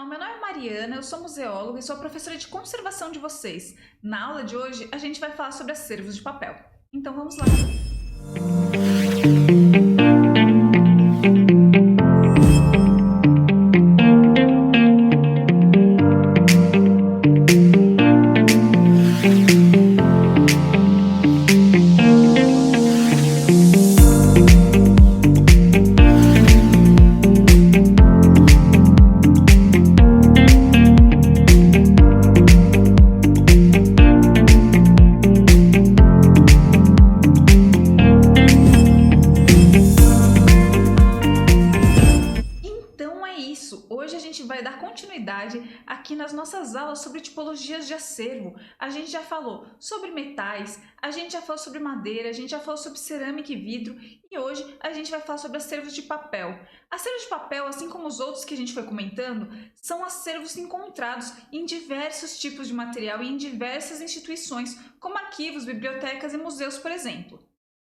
meu nome é Mariana, eu sou museóloga e sou a professora de conservação de vocês. Na aula de hoje, a gente vai falar sobre acervos de papel. Então vamos lá! Hoje a gente vai dar continuidade aqui nas nossas aulas sobre tipologias de acervo. A gente já falou sobre metais, a gente já falou sobre madeira, a gente já falou sobre cerâmica e vidro e hoje a gente vai falar sobre acervos de papel. Acervos de papel, assim como os outros que a gente foi comentando, são acervos encontrados em diversos tipos de material e em diversas instituições, como arquivos, bibliotecas e museus, por exemplo.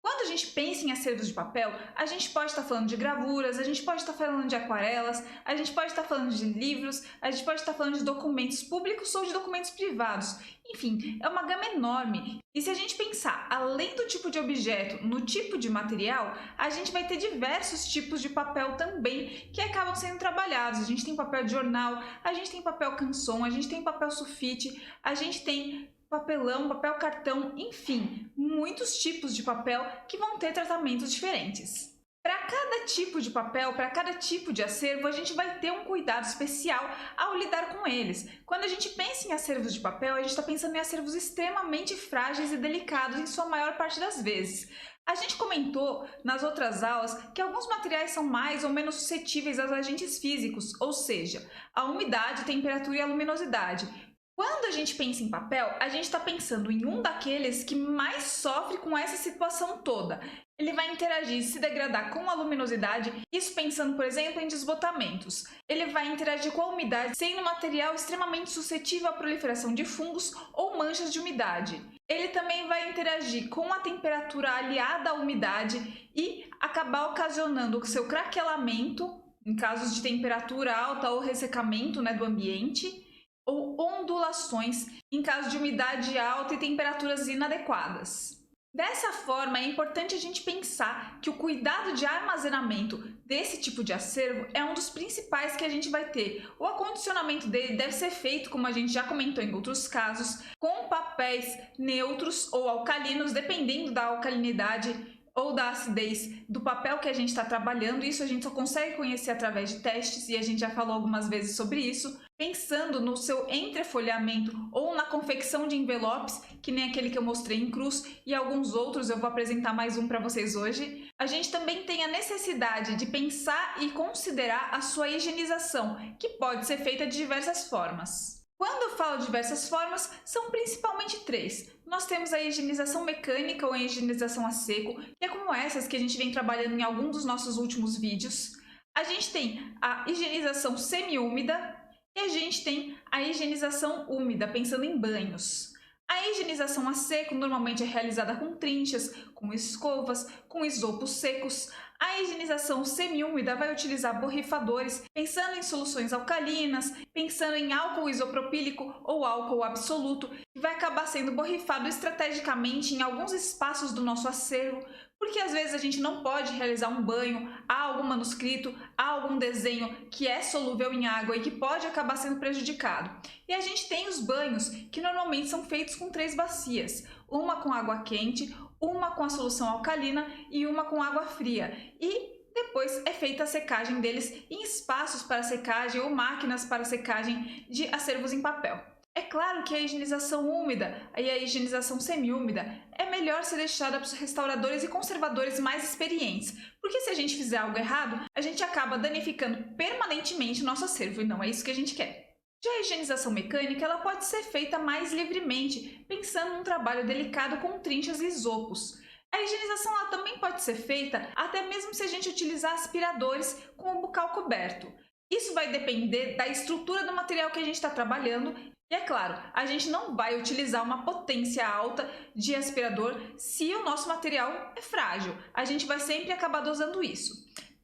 Quando a gente pensa em acervos de papel, a gente pode estar falando de gravuras, a gente pode estar falando de aquarelas, a gente pode estar falando de livros, a gente pode estar falando de documentos públicos ou de documentos privados. Enfim, é uma gama enorme. E se a gente pensar além do tipo de objeto, no tipo de material, a gente vai ter diversos tipos de papel também que acabam sendo trabalhados. A gente tem papel de jornal, a gente tem papel canson, a gente tem papel sulfite, a gente tem papelão, papel cartão, enfim, muitos tipos de papel que vão ter tratamentos diferentes. Para cada tipo de papel, para cada tipo de acervo, a gente vai ter um cuidado especial ao lidar com eles. Quando a gente pensa em acervos de papel, a gente está pensando em acervos extremamente frágeis e delicados em sua maior parte das vezes. A gente comentou nas outras aulas que alguns materiais são mais ou menos suscetíveis aos agentes físicos, ou seja, a umidade, temperatura e a luminosidade. Quando a gente pensa em papel, a gente está pensando em um daqueles que mais sofre com essa situação toda. Ele vai interagir e se degradar com a luminosidade, isso pensando, por exemplo, em desbotamentos. Ele vai interagir com a umidade, sendo um material extremamente suscetível à proliferação de fungos ou manchas de umidade. Ele também vai interagir com a temperatura aliada à umidade e acabar ocasionando o seu craquelamento, em casos de temperatura alta ou ressecamento, do ambiente, ou ondulações em caso de umidade alta e temperaturas inadequadas. Dessa forma, é importante a gente pensar que o cuidado de armazenamento desse tipo de acervo é um dos principais que a gente vai ter. O acondicionamento dele deve ser feito, como a gente já comentou em outros casos, com papéis neutros ou alcalinos, dependendo da alcalinidade ou da acidez do papel que a gente está trabalhando. Isso a gente só consegue conhecer através de testes e a gente já falou algumas vezes sobre isso. Pensando no seu entrefolhamento ou na confecção de envelopes, que nem aquele que eu mostrei em cruz e alguns outros, eu vou apresentar mais um para vocês hoje. A gente também tem a necessidade de pensar e considerar a sua higienização, que pode ser feita de diversas formas. Quando eu falo de diversas formas, são principalmente três. Nós temos a higienização mecânica ou a higienização a seco, que é como essas que a gente vem trabalhando em algum dos nossos últimos vídeos. A gente tem a higienização semi-úmida e a gente tem a higienização úmida, pensando em banhos. A higienização a seco normalmente é realizada com trinchas, com escovas, com isopos secos. A higienização semi-úmida vai utilizar borrifadores, pensando em soluções alcalinas, pensando em álcool isopropílico ou álcool absoluto, que vai acabar sendo borrifado estrategicamente em alguns espaços do nosso acervo, porque às vezes a gente não pode realizar um banho, há algum manuscrito, há algum desenho que é solúvel em água e que pode acabar sendo prejudicado. E a gente tem os banhos, que normalmente são feitos com 3 bacias, uma com água quente, uma com a solução alcalina e uma com água fria. E depois é feita a secagem deles em espaços para secagem ou máquinas para secagem de acervos em papel. É claro que a higienização úmida e a higienização semi-úmida é melhor ser deixada para os restauradores e conservadores mais experientes, porque se a gente fizer algo errado, a gente acaba danificando permanentemente o nosso acervo e não é isso que a gente quer. Já a higienização mecânica ela pode ser feita mais livremente, pensando num trabalho delicado com trinchas e isopos. A higienização ela também pode ser feita até mesmo se a gente utilizar aspiradores com o bucal coberto. Isso vai depender da estrutura do material que a gente está trabalhando. E é claro, a gente não vai utilizar uma potência alta de aspirador se o nosso material é frágil. A gente vai sempre acabar dosando isso.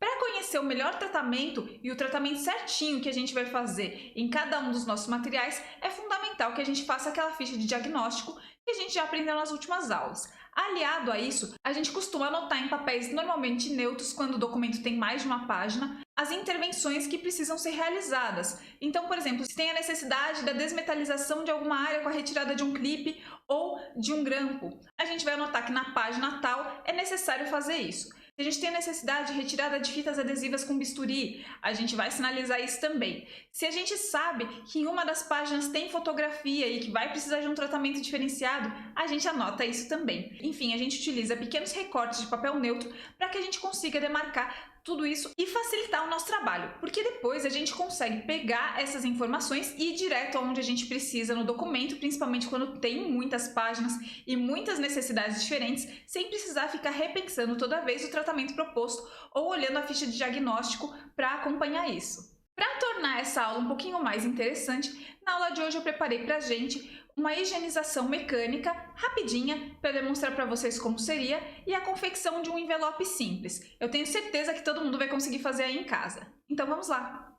Para conhecer o melhor tratamento e o tratamento certinho que a gente vai fazer em cada um dos nossos materiais, é fundamental que a gente faça aquela ficha de diagnóstico que a gente já aprendeu nas últimas aulas. Aliado a isso, a gente costuma anotar em papéis normalmente neutros, quando o documento tem mais de uma página, as intervenções que precisam ser realizadas. Então, por exemplo, se tem a necessidade da desmetalização de alguma área com a retirada de um clipe ou de um grampo, a gente vai anotar que na página tal é necessário fazer isso. Se a gente tem a necessidade de retirada de fitas adesivas com bisturi, a gente vai sinalizar isso também. Se a gente sabe que em uma das páginas tem fotografia e que vai precisar de um tratamento diferenciado, a gente anota isso também. Enfim, a gente utiliza pequenos recortes de papel neutro para que a gente consiga demarcar tudo isso e facilitar o nosso trabalho, porque depois a gente consegue pegar essas informações e ir direto aonde a gente precisa no documento, principalmente quando tem muitas páginas e muitas necessidades diferentes, sem precisar ficar repensando toda vez o tratamento proposto ou olhando a ficha de diagnóstico para acompanhar isso. Para tornar essa aula um pouquinho mais interessante, na aula de hoje eu preparei para a gente uma higienização mecânica rapidinha para demonstrar para vocês como seria e a confecção de um envelope simples. Eu tenho certeza que todo mundo vai conseguir fazer aí em casa. Então vamos lá!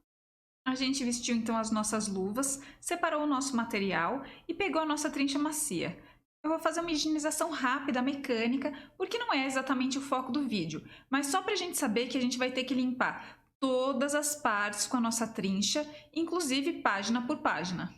A gente vestiu então as nossas luvas, separou o nosso material e pegou a nossa trincha macia. Eu vou fazer uma higienização rápida, mecânica, porque não é exatamente o foco do vídeo, mas só para a gente saber que a gente vai ter que limpar todas as partes com a nossa trincha, inclusive página por página.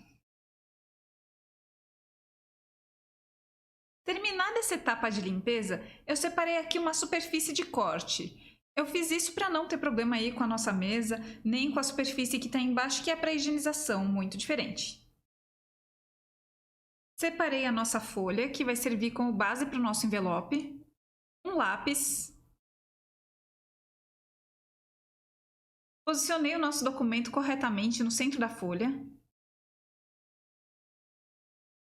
Terminada essa etapa de limpeza, eu separei aqui uma superfície de corte. Eu fiz isso para não ter problema aí com a nossa mesa, nem com a superfície que está embaixo, que é para higienização, muito diferente. Separei a nossa folha, que vai servir como base para o nosso envelope, um lápis. Posicionei o nosso documento corretamente no centro da folha.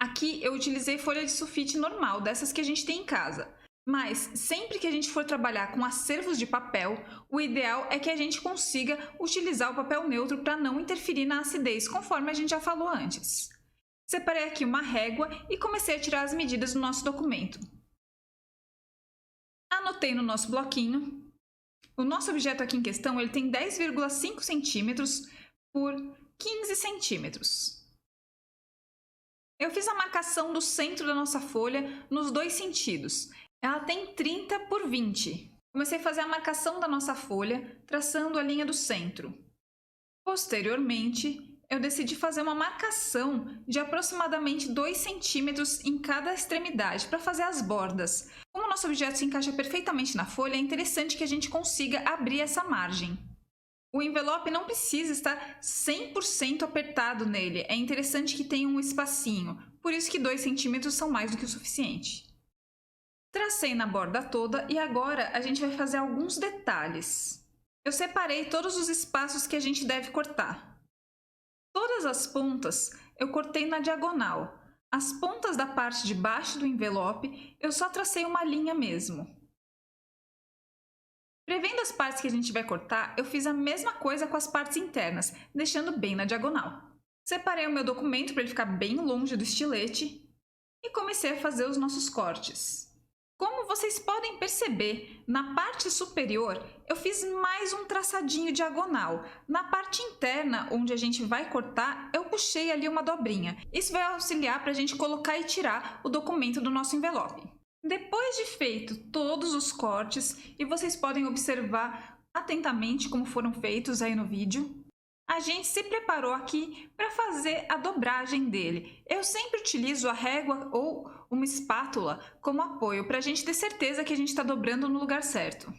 Aqui eu utilizei folha de sulfite normal, dessas que a gente tem em casa. Mas sempre que a gente for trabalhar com acervos de papel, o ideal é que a gente consiga utilizar o papel neutro para não interferir na acidez, conforme a gente já falou antes. Separei aqui uma régua e comecei a tirar as medidas do nosso documento. Anotei no nosso bloquinho. O nosso objeto aqui em questão ele tem 10,5 centímetros por 15 centímetros. Eu fiz a marcação do centro da nossa folha nos dois sentidos. Ela tem 30 por 20. Comecei a fazer a marcação da nossa folha, traçando a linha do centro. Posteriormente, eu decidi fazer uma marcação de aproximadamente 2 centímetros em cada extremidade para fazer as bordas. Como o nosso objeto se encaixa perfeitamente na folha, é interessante que a gente consiga abrir essa margem. O envelope não precisa estar 100% apertado nele, é interessante que tenha um espacinho, por isso que 2 centímetros são mais do que o suficiente. Tracei na borda toda e agora a gente vai fazer alguns detalhes. Eu separei todos os espaços que a gente deve cortar. Todas as pontas eu cortei na diagonal. As pontas da parte de baixo do envelope eu só tracei uma linha mesmo. Prevendo as partes que a gente vai cortar, eu fiz a mesma coisa com as partes internas, deixando bem na diagonal. Separei o meu documento para ele ficar bem longe do estilete e comecei a fazer os nossos cortes. Como vocês podem perceber, na parte superior eu fiz mais um traçadinho diagonal. Na parte interna, onde a gente vai cortar, eu puxei ali uma dobrinha. Isso vai auxiliar para a gente colocar e tirar o documento do nosso envelope. Depois de feito todos os cortes, e vocês podem observar atentamente como foram feitos aí no vídeo, a gente se preparou aqui para fazer a dobragem dele. Eu sempre utilizo a régua ou uma espátula como apoio para a gente ter certeza que a gente está dobrando no lugar certo.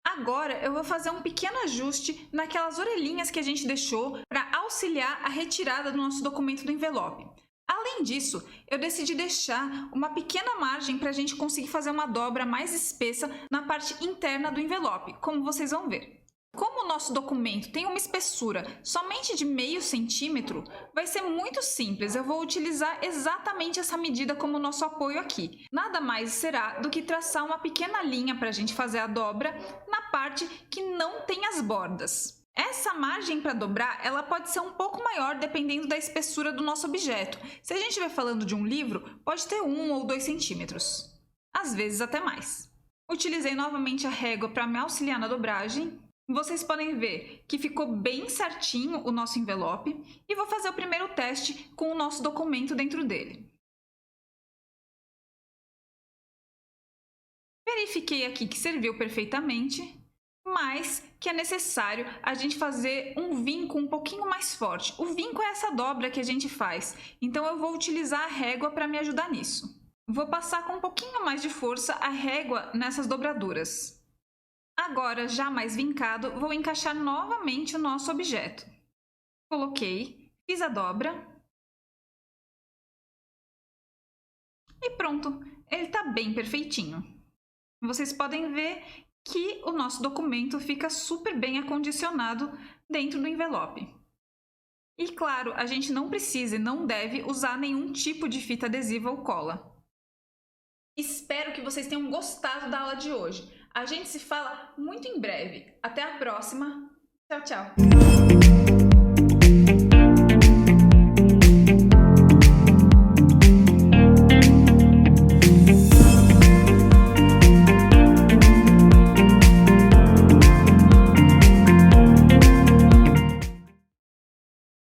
Agora eu vou fazer um pequeno ajuste naquelas orelhinhas que a gente deixou para auxiliar a retirada do nosso documento do envelope. Além disso, eu decidi deixar uma pequena margem para a gente conseguir fazer uma dobra mais espessa na parte interna do envelope, como vocês vão ver. Como o nosso documento tem uma espessura somente de meio centímetro, vai ser muito simples, eu vou utilizar exatamente essa medida como nosso apoio aqui. Nada mais será do que traçar uma pequena linha para a gente fazer a dobra na parte que não tem as bordas. Essa margem para dobrar, ela pode ser um pouco maior dependendo da espessura do nosso objeto. Se a gente estiver falando de um livro, pode ter 1 ou 2 centímetros. Às vezes até mais. Utilizei novamente a régua para me auxiliar na dobragem. Vocês podem ver que ficou bem certinho o nosso envelope e vou fazer o primeiro teste com o nosso documento dentro dele. Verifiquei aqui que serviu perfeitamente, mas que é necessário a gente fazer um vinco um pouquinho mais forte. O vinco é essa dobra que a gente faz, então eu vou utilizar a régua para me ajudar nisso. Vou passar com um pouquinho mais de força a régua nessas dobraduras. Agora, já mais vincado, vou encaixar novamente o nosso objeto. Coloquei, fiz a dobra e pronto, ele está bem perfeitinho. Vocês podem ver que o nosso documento fica super bem acondicionado dentro do envelope. E claro, a gente não precisa e não deve usar nenhum tipo de fita adesiva ou cola. Espero que vocês tenham gostado da aula de hoje. A gente se fala muito em breve. Até a próxima. Tchau, tchau!